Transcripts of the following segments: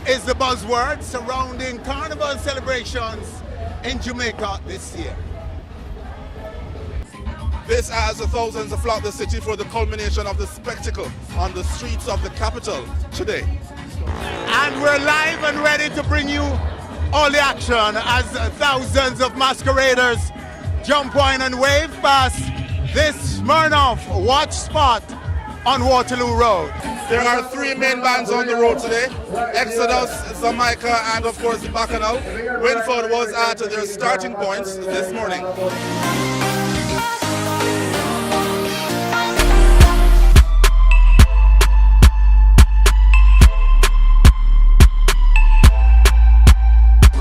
is the buzzword surrounding Carnival celebrations in Jamaica this year. This has thousands flock the city for the culmination of the spectacle on the streets of the capital today. And we're live and ready to bring you all the action as thousands of masqueraders jump, wine and wave past this Smirnoff watch spot on Waterloo Road. There are three main bands on the road today: Exodus, Jamaica, and of course Bacchanal. Winford was at their starting points this morning.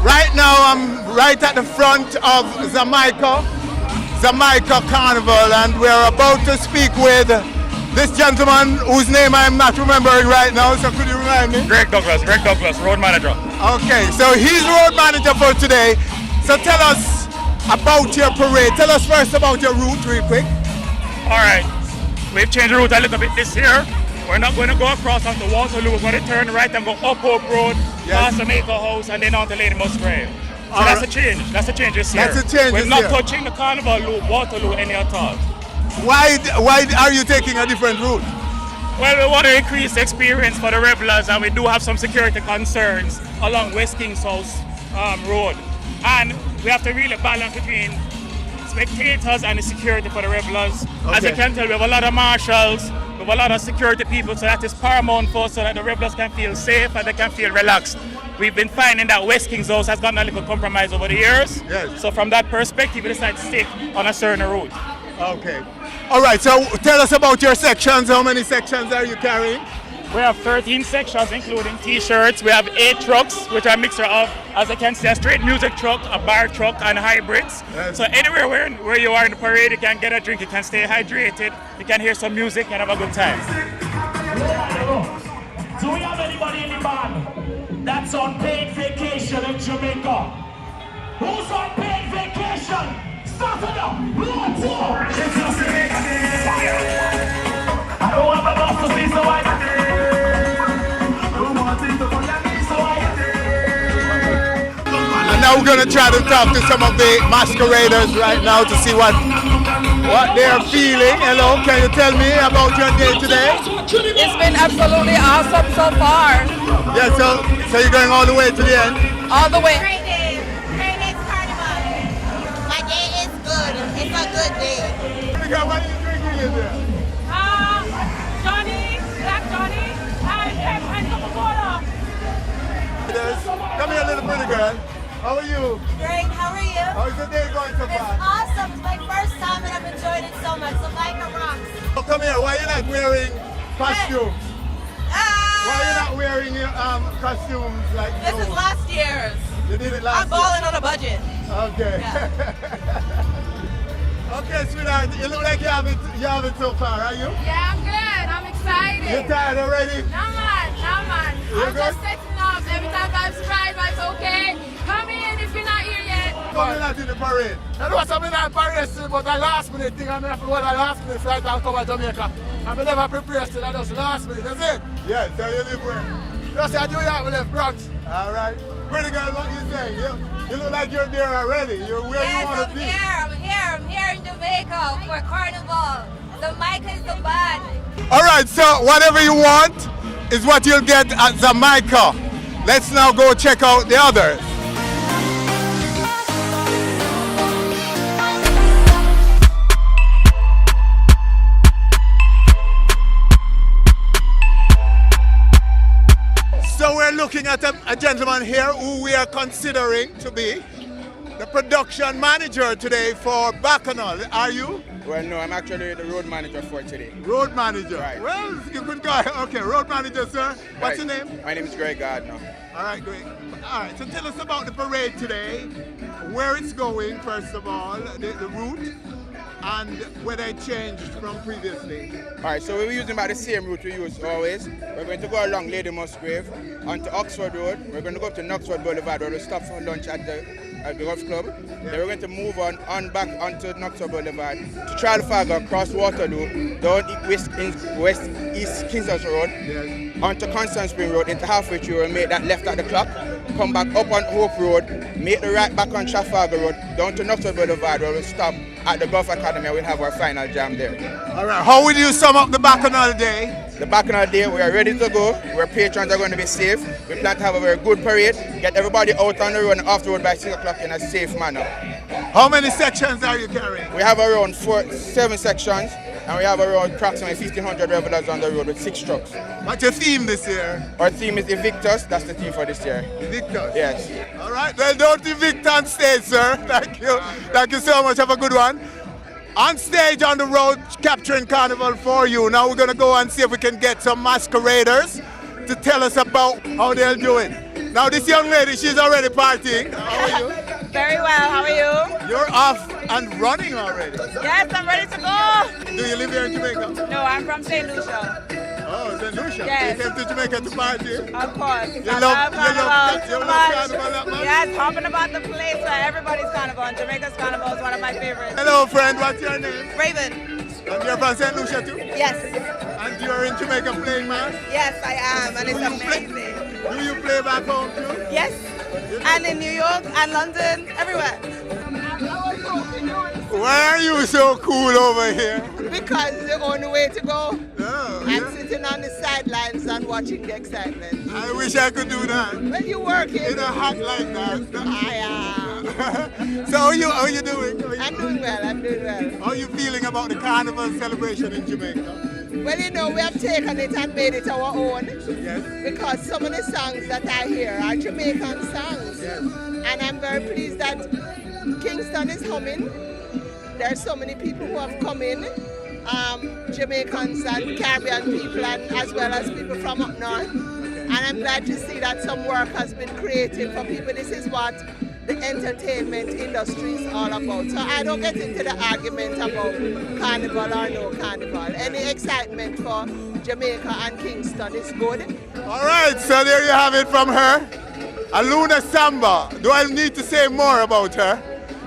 Right now I'm right at the front of Jamaica Carnival, and we're about to speak with this gentleman whose name I'm not remembering right now, so could you remind me? Greg Douglas, road manager. Okay, so he's road manager for today. So tell us about your parade. Tell us first about your route real quick. Alright, we've changed the route a little bit this year. We're not going to go across onto Waterloo. We're going to turn right and go up Hope Road, past Jamaica House, and then on to Lady Musgrave. So that's a change. That's a change this year. That's a change We're this not year. touching the Carnival loop, Waterloo, any at all. Why are you taking a different route? Well, we want to increase the experience for the revelers, and we do have some security concerns along West Kings House Road. And we have to really balance between spectators and the security for the revelers. Okay. As you can tell, we have a lot of marshals, we have a lot of security people, so that is paramount for us, so that the revelers can feel safe and they can feel relaxed. We've been finding that West Kings House has gotten a little compromised over the years. Yes. So from that perspective, we decided to stick on a certain route. Okay. All right, so tell us about your sections. How many sections are you carrying? We have 13 sections, including t-shirts. We have 8 trucks, which are a mixture of, as I can see, a straight music truck, a bar truck, and hybrids. Yes. So anywhere where you are in the parade, you can get a drink, you can stay hydrated, you can hear some music and have a good time. Do we have anybody in the band that's on paid vacation in Jamaica? Who's on paid vacation? Start it up! Road tour! It's just Jamaica Day! I don't want the boss to be so white. And now we're going to try to talk to some of the masqueraders right now to see what they're feeling. Hello, can you tell me about your day today? It's been absolutely awesome so far. Yeah, so you're going all the way to the end? All the way. Great day. Great day's Carnival. My day is good. It's a good day. What are you drinking in there? Johnny, Black Johnny, and Coca-Cola. Come here, little pretty girl. How are you? Great. How are you? How's the day going so It's far? awesome. It's my first time and I've enjoyed it so much. Jamaica rocks. Oh, come here. Why are you not wearing costumes? Why are you not wearing your costumes like This is last year's. You did it last I'm balling on a budget. year. Okay. Okay, sweetheart. You look like you have it so far, are you? Yeah, I'm good. I'm excited. You tired already? No man. You I'm good? just setting up. Every time I'm surprised, I'm okay. Come in if you're not here yet. Come not in the parade. I know something I'm parade still, but the last minute thing, I'm going to go the last minute flight and come to Jamaica. I'm never prepared still, I just last minute, that's it. Yeah, so you live where? Just I do that, we left Bronx. All right. Pretty girl, what you saying? You look like you're there already. You're where you want to be. I'm here in Jamaica for Carnival. Jamaica is the band. All right, so whatever you want is what you'll get at Jamaica. Let's now go check out the others. So we're looking at a gentleman here who we are considering to be the production manager today for Bacchanal. Are you? Well, no, I'm actually the road manager for today. Road manager. Right. Well, you could go. Okay, road manager, sir. What's your name? My name is Greg Gardner. All right, great. All right, so tell us about the parade today, where it's going, first of all, the route, and whether it changed from previously. All right, so we're using about the same route we use always. We're going to go along Lady Musgrave onto Oxford Road. We're going to go up to Knoxford Boulevard where we'll stop for lunch at the at the golf club. Then we're going to move on back onto Knoxville Boulevard to Trafalgar, cross Waterloo, down West East Kingston Road, onto Constant Spring Road, into halfway through and make that left at the clock. Come back up on Hope Road, make the right back on Trafalgar Road, down to Knoxville Boulevard, where we'll stop at the Golf Academy and we'll have our final jam there. All right, how would you sum up the Bacchanal Day? The Bacchanal Day, we are ready to go. Our patrons are going to be safe. We plan to have a very good parade, get everybody out on the road and off the road by 6 o'clock in a safe manner. How many sections are you carrying? We have around 7 sections, and we have around approximately 1,500 revelers on the road with 6 trucks. What's your theme this year? Our theme is Invictus. That's the theme for this year. Invictus? Yes. All right, well, don't evict on stage, sir. Thank you. Thank you so much. Have a good one. On stage, on the road, capturing Carnival for you. Now we're going to go and see if we can get some masqueraders to tell us about how they'll do it. Now this young lady, she's already partying. How are you? Very well, how are you? You're off and running already. Yes, I'm ready to go. Do you live here in Jamaica? No, I'm from St. Lucia. Oh, St. Lucia? Yes. You came to Jamaica to party? Of course. You love Carnival that much? Yes, talking about the place where everybody's Carnival. And Jamaica's Carnival is one of my favorites. Hello friend, what's your name? Raven. And you're from St. Lucia too? Yes. And you're in Jamaica playing mass? Yes, I am, and it's amazing. Do you play back home too? Yes, and in New York and London, everywhere. Why are you so cool over here? Because it's the only way to go. Oh, I'm sitting on the sidelines and watching the excitement. I wish I could do that. When you working. In a hat like that. I am. So how are you doing? I'm doing well. How are you feeling about the Carnival celebration in Jamaica? Well, you know, we have taken it and made it our own. Yes. Because some of the songs that I hear are Jamaican songs. Yes. And I'm very pleased that Kingston is humming. There are so many people who have come in, Jamaicans and Caribbean people, and as well as people from up north. And I'm glad to see that some work has been created for people. This is what the entertainment industry is all about. So I don't get into the argument about Carnival or no Carnival. Any excitement for Jamaica and Kingston is good. All right, so there you have it from her. Aluna Samba. Do I need to say more about her?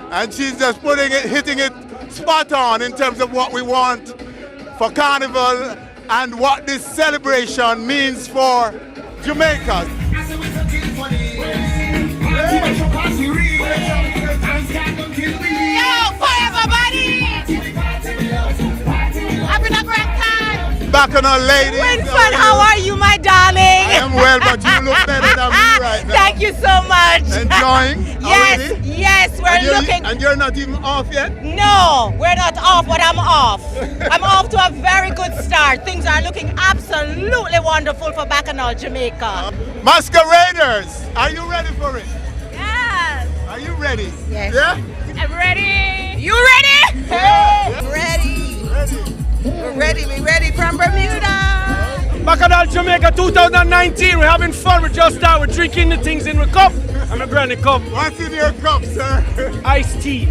And she's just hitting it spot on in terms of what we want for Carnival and what this celebration means for Jamaica. Yo, forever, buddy! Having a great time! Bacchanal ladies. Winfred, how are you, my darling? I am well, but you look better than me right now. Thank you so much. Enjoying already? Yes, we're looking. And you're not even off yet? No, we're not off, but I'm off. I'm off to a very good start. Things are looking absolutely wonderful for Bacchanal Jamaica. Masqueraders, are you ready for it? Yes. Are you ready? Yes. Yeah? I'm ready. You ready? Hey. Ready. Ready. We're ready. We're ready from Bermuda. Bacchanal Jamaica 2019. We're having fun. We just started. We're drinking the things in the cup. I'm a granny cup. What's in your cup, sir? Iced tea.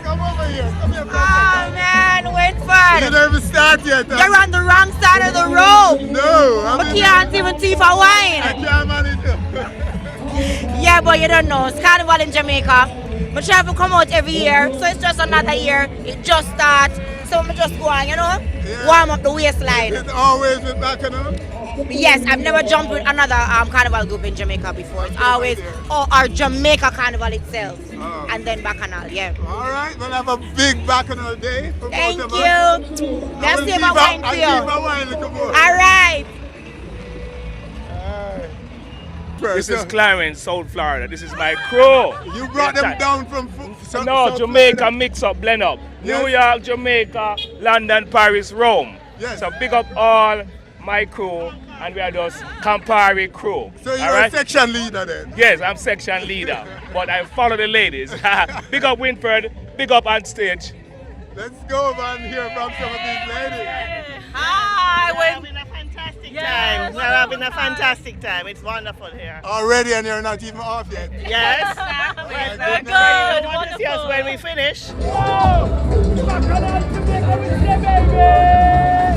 Come over here. Come here, Oh man, Winfred. you never start yet. Huh? You're on the wrong side of the road. No, I can't even see for wine. I can't manage it. Yeah, but you don't know. It's Carnival in Jamaica. We try to come out every year, so it's just another year. It just starts, so we just go on, you know, warm up the waistline. It's always with Bacchanal. Yes, I've never jumped with another Carnival group in Jamaica before. It's always our Jamaica Carnival itself, and then Bacchanal. Yeah. All right, we'll have a big Bacchanal day. For Thank both you. of us. Let's save a wine for you. All All right. This is Clarence, South Florida. This is my crew. You brought them down from No, Jamaica mix up, blend up. Yes. New York, Jamaica, London, Paris, Rome. Yes. So big up all my crew, and we are just Campari crew. So you're a section leader then? Yes, I'm section leader, but I follow the ladies. Big up Winfred, big up on stage. Let's go over and hear from some of these ladies. Hi, We're having a fantastic time. We're having a fantastic time. It's wonderful here. Already, and you're not even off yet. Yes. We're You want to see us when we finish? Bacchanal Jamaica, we say baby!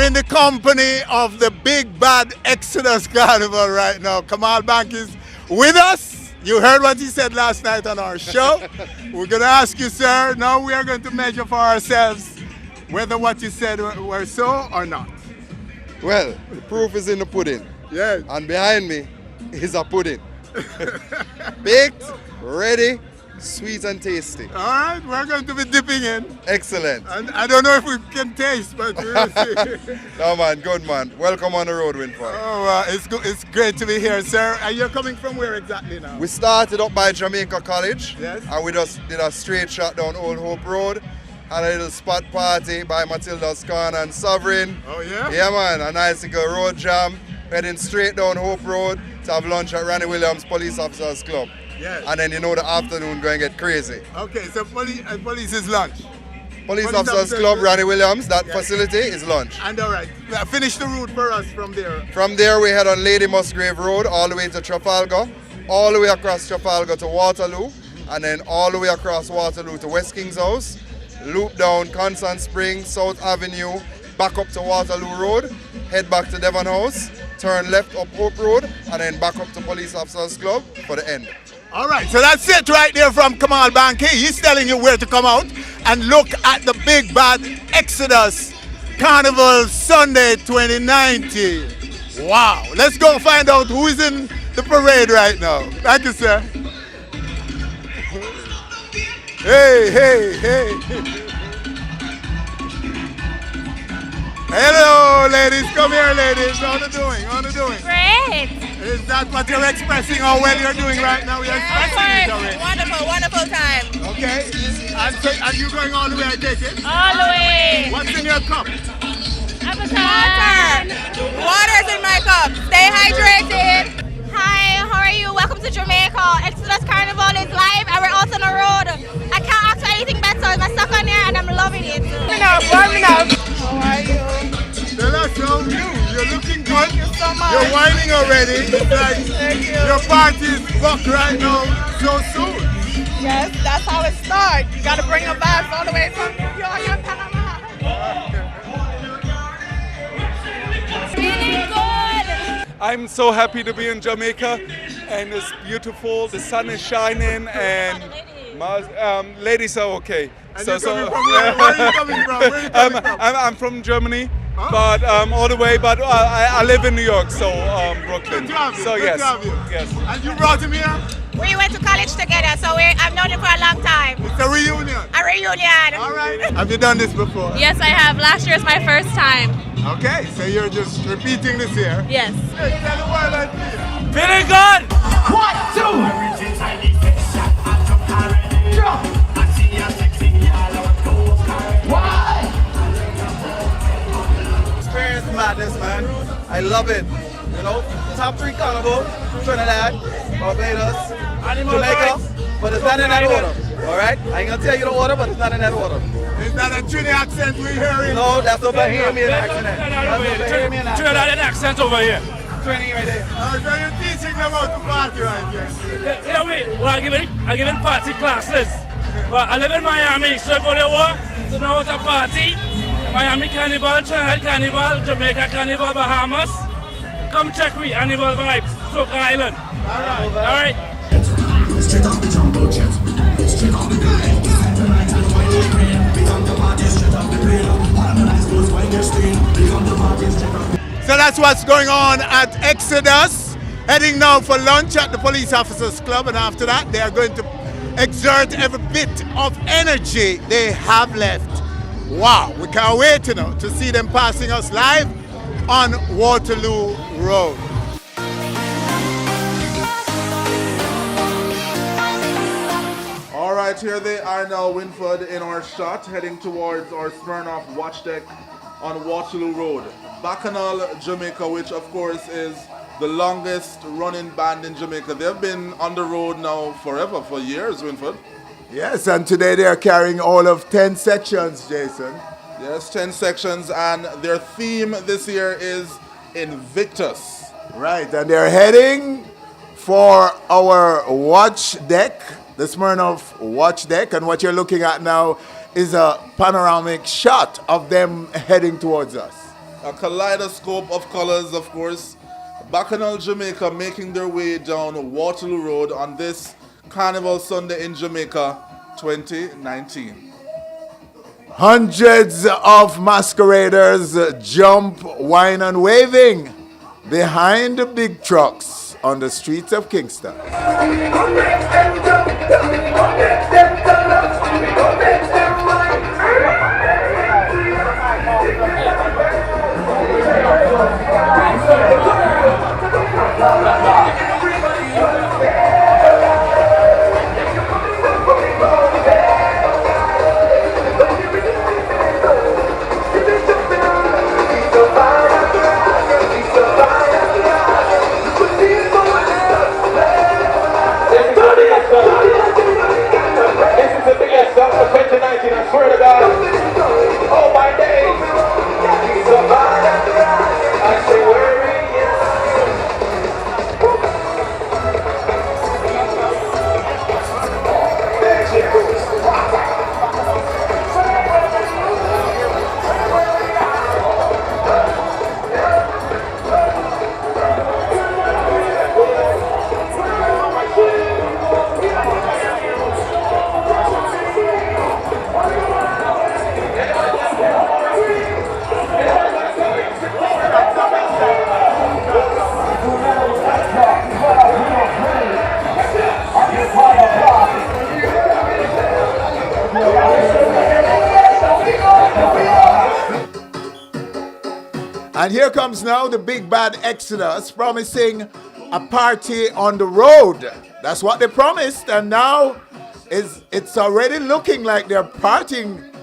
in the company of the big bad Exodus Carnival right now. Kamal Bank is with us. You heard what he said last night on our show. We're going to ask you, sir, now we are going to measure for ourselves whether what you said were so or not. Well, the proof is in the pudding. Yes. And behind me is a pudding. Baked, ready, sweet and tasty. All right, we're going to be dipping in. Excellent. And I don't know if we can taste, but we'll see. No, man, good man. Welcome on the road, Winford. Oh, it's good. It's great to be here, sir. And you're coming from where exactly now? We started up by Jamaica College. Yes. And we just did a straight shot down Old Hope Road. And a little spot party by Matilda's Corner and Sovereign. Oh, yeah? Yeah, man. A nice little road jam. Heading straight down Hope Road to have lunch at Randy Williams Police Officers Club. Yes. And then you know the afternoon going to get crazy. Okay, so police is lunch. Police Officers Club, Randy Williams, that facility is lunch. And all right, finish the route for us from there. From there we head on Lady Musgrave Road all the way to Trafalgar, all the way across Trafalgar to Waterloo, and then all the way across Waterloo to West King's House, loop down Constant Spring, South Avenue, back up to Waterloo Road, head back to Devon House, turn left up Hope Road, and then back up to Police Officers Club for the end. All right, so that's it right there from Kamal Banki. He's telling you where to come out and look at the big bad Exodus Carnival Sunday 2019. Wow, let's go find out who is in the parade right now. Thank you, sir. Hey, hey, hey. Hello, ladies. Come here, ladies. How are you doing? How are you doing? Great. Is that what you're expressing or what you're doing right now? You're expressing it already. Wonderful, wonderful time. Okay. And you going all the way, I take it? All the way. What's in your cup? Water. Water's in my cup. Stay hydrated. Hi, how are you? Welcome to Jamaica. Exodus Carnival is live and we're also on the road. I can't ask for anything better. I'm stuck on here and I'm loving it. Warming up. How are you? Tell us how you're looking good. Thank you so much. You're whining already. It's like Thank you. your party is booked right now so soon. Yes, that's how it starts. You got to bring your vibes all the way from New York and Panama. Feeling good. I'm so happy to be in Jamaica, and it's beautiful. The sun is shining, and ladies are okay. And you're coming from where are you coming from? Where are you coming from? I'm from Germany, but all the way. But I live in New York, so Brooklyn. Good to have you. So Good yes, to have you. yes. And you brought him here? We went to college together, so I've known him for a long time. It's a reunion. A reunion. All right. Have you done this before? Yes, I have. Last year is my first time. Okay, so you're just repeating this year. Yes. Hey, tell the world I feel. Feeling good. 1, 2. Experience madness, man. I love it. You know, top 3 Carnival, Trinidad, Barbados, Jamaica, but it's not in that order. All right? I ain't gonna tell you the order, but it's not in that order. Is that a Trinidad accent we hearing? No, that's a Bahamian accent. That's a Bahamian accent. Trinidad accent over here. Trini right there. So you're teaching them how to party right here. Yeah, wait. Well, I'm giving party classes. But I live in Miami, so I go to work to know how to party. Miami Carnival, Trinidad Carnival, Jamaica Carnival, Bahamas. Come check me, Carnival vibes, Soca Island. All right. Straight off the jumbo jet. Straight off the plane. Become the party straight off the plane. Harmonize those when you're still. Become the party straight off the plane. So that's what's going on at Exodus. Heading now for lunch at the Police Officers Club, and after that they are going to exert every bit of energy they have left. Wow, we can't wait to see them passing us live on Waterloo Road. All right, here they are now, Winford, in our shot, heading towards our Smirnoff watch deck on Waterloo Road. Bacchanal, Jamaica, which of course is the longest running band in Jamaica. They've been on the road now forever, for years, Winford. Yes, and today they are carrying all of 10 sections, Jason. Yes, 10 sections, and their theme this year is Invictus. Right, and they're heading for our watch deck, the Smirnoff watch deck, and what you're looking at now is a panoramic shot of them heading towards us. A kaleidoscope of colors, of course. Bacchanal Jamaica making their way down Waterloo Road on this Carnival Sunday in Jamaica 2019. Hundreds of masqueraders jump, whine and waving behind the big trucks on the streets of Kingston. I swear to God, oh my days, I say worry. And here comes now the big bad Exodus promising a party on the road. That's what they promised, and now it's already looking like they're partying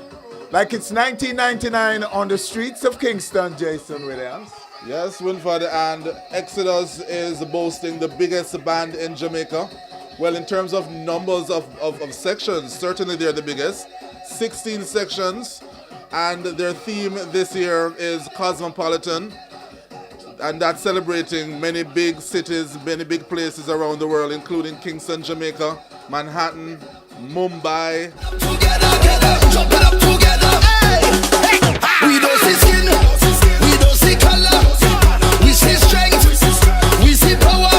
like it's 1999 on the streets of Kingston, Jason Williams. Yes, Winford, and Exodus is boasting the biggest band in Jamaica. Well, in terms of numbers of sections, certainly they're the biggest. 16 sections. And their theme this year is Cosmopolitan, and that's celebrating many big cities, many big places around the world, including Kingston, Jamaica, Manhattan, Mumbai. Jump it up together. Hey. We don't see skin, we don't see color, we see strength, we see power.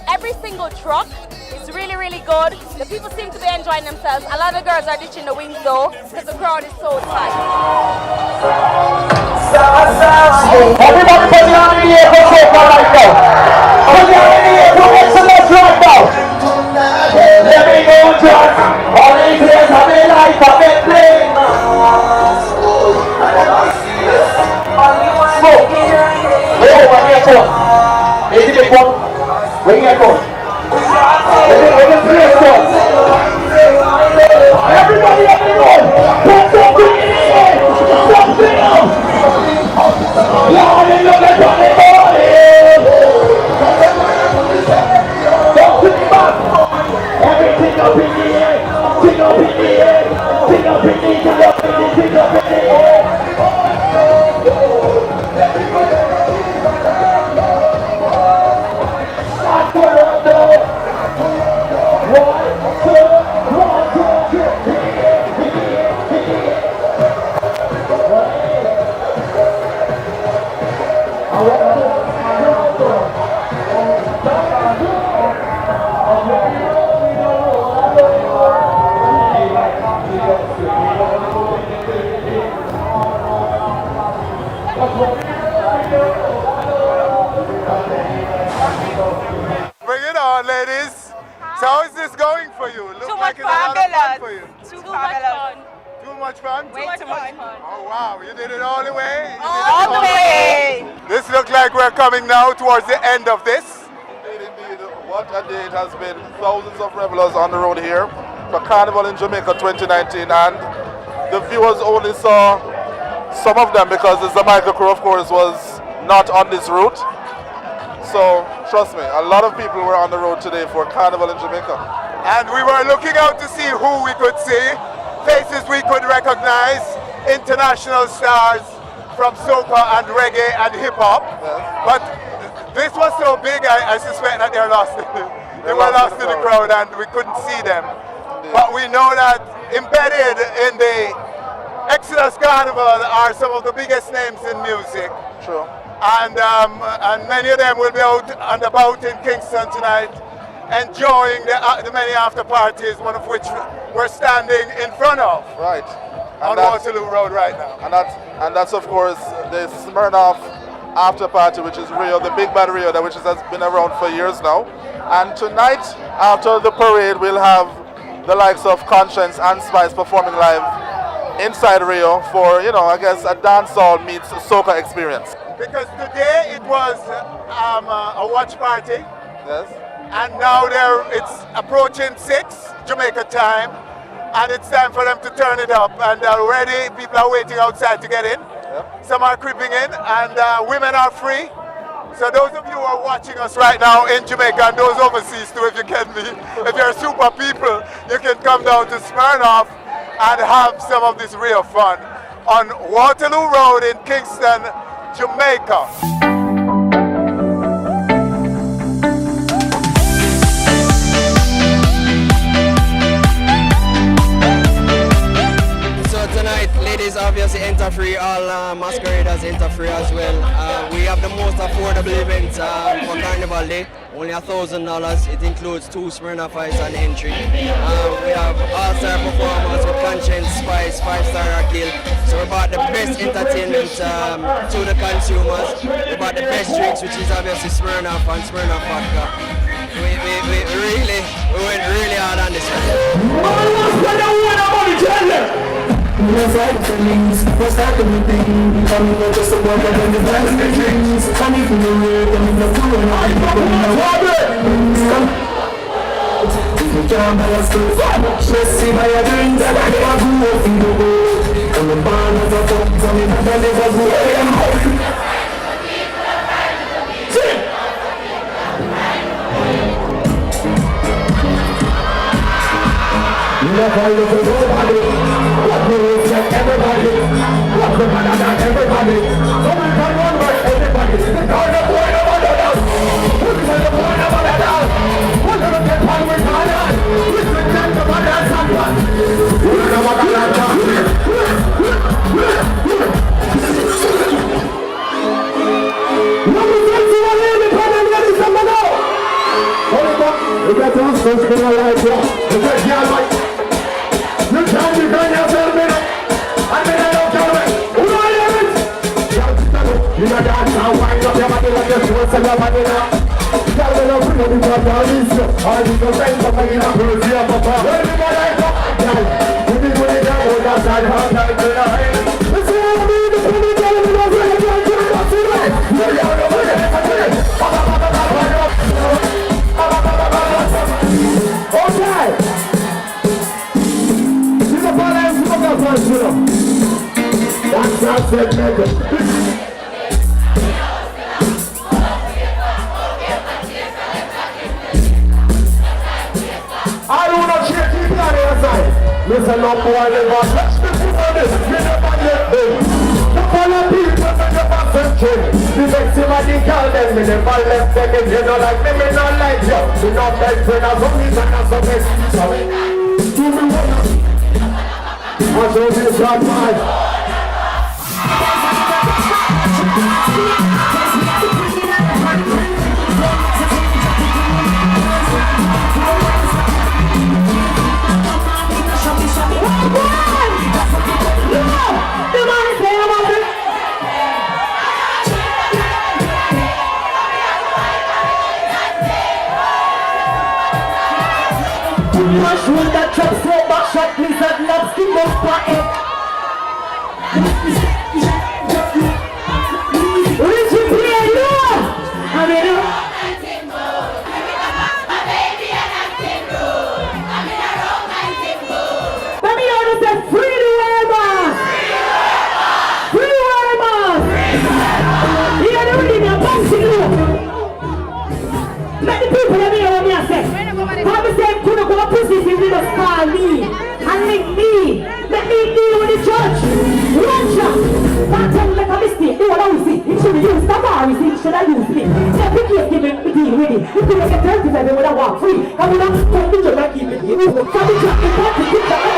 Every single truck is really, really good. The people seem to be enjoying themselves. A lot of girls are ditching the wings though, because the crowd is so tight. Everybody put your hand in the air for Soca right now. Put your hand in the air for Exodus right now. Let me go, John. All these years have been life, I've been playing. Smoke. Wait over here, John. Is it big one? Where you go? Everybody up the road! Put something in the air! Something else! Lord, you look at Johnny Boy! Something back! Everything up in the air! Sing up in the air! Sing up in the air! Sing up in the air! Sing up in the air! Bring it on, ladies. So how is this going for you? Look like it's a lot of fun for you. Too much fun. Too much fun? Way too much fun. Oh wow, you did it all the way? All the way. This looks like we're coming now towards the end of this. Indeed, what a day it has been. Thousands of revelers on the road here for Carnival in Jamaica 2019, and the viewers only saw some of them because the Jamaica crew, of course, was not on this route. So, trust me, a lot of people were on the road today for Carnival in Jamaica. And we were looking out to see who we could see, faces we could recognize, international stars from soca and reggae and hip-hop. Yes. But this was so big, I suspect that they're lost. They were lost in the crowd and we couldn't see them. Indeed. But we know that embedded in the Exodus Carnival are some of the biggest names in music. True. And many of them will be out and about in Kingston tonight, enjoying the many after parties, one of which we're standing in front of. Right. On Waterloo Road right now. And that's of course the Smirnoff after party, which is Rio, the Big Bad Rio, which has been around for years now. And tonight, after the parade, we'll have the likes of Conscience and Spice performing live inside Rio for, I guess a dancehall meets soca experience. Because today it was a watch party. Yes. And now it's approaching 6 Jamaica time, and it's time for them to turn it up. And already people are waiting outside to get in. Yep. Some are creeping in, and women are free. So those of you who are watching us right now in Jamaica, and those overseas too, if you're super people, you can come down to Smirnoff and have some of this real fun on Waterloo Road in Kingston, Jamaica. Ladies obviously enter free, all masqueraders enter free as well. We have the most affordable event for Carnival Day, only $1,000. It includes 2 Smirnoff Ice and entry. We have all-star performers with Conscience, Spice, 5-star Akil. So we brought the best entertainment to the consumers. We brought the best drinks, which is obviously Smirnoff and Smirnoff vodka. We went really hard on this one. What's happening? What's happening? Coming up just a walk up in the best of dreams. Coming from the road, coming from the road, you can't buy us food. Just see by your dreams, I never grew up in the world. I'm a man of a fuck, coming up and never grew up. You know how you can nobody. Everybody, what the man and everybody. Somebody can run by everybody. The kind of point of other down. What is the point of other down? What are the people with other? Listen to the man and someone. What are the man and someone? Number 21 independent ladies and gentlemen. Hold it up. You got to ask us for your life, yeah. You got your life. You can't defend yourself, man. You know dance and wind up your body like you're supposed to your body now. Tell me no free of the papa is all the friends of me in a crazy papa. When you got like up, you be doing it down on that side, half time to the high. This is how we do the penny down in the way, you're going to see right. You're out of the way, okay. She's a balance, she's a balance, you know. That's not said, nigga. I do not share people on the other side. Listen up, boy, never touch me for this. You never get them. The follow people when you pass them king. The victim of the girl, then me never left them. If you don't like me, me not like you. You not beg friend, I'm something and I'm something. So, give me one. I show this bad man. Rush with that trap, so back shot, please, that love, skin up for it. Reach it here, you! I mean, my baby and acting rude. I'm in a romantic mood. Let me understand, free the wearers! Free the wearers! You're the reading, you're bouncing look. Let the people let me hear what I say. How me say, could go pussy if you just call me and link me. Let me deal with the judge. Watch out. Can't tell me like a mistake. Do what I will see. It should be used. That bar is it. Should I use me? Let me keep giving me deal with it. You could get 37 when I walk free. I will not come to you and keep it. You will come to you and keep it.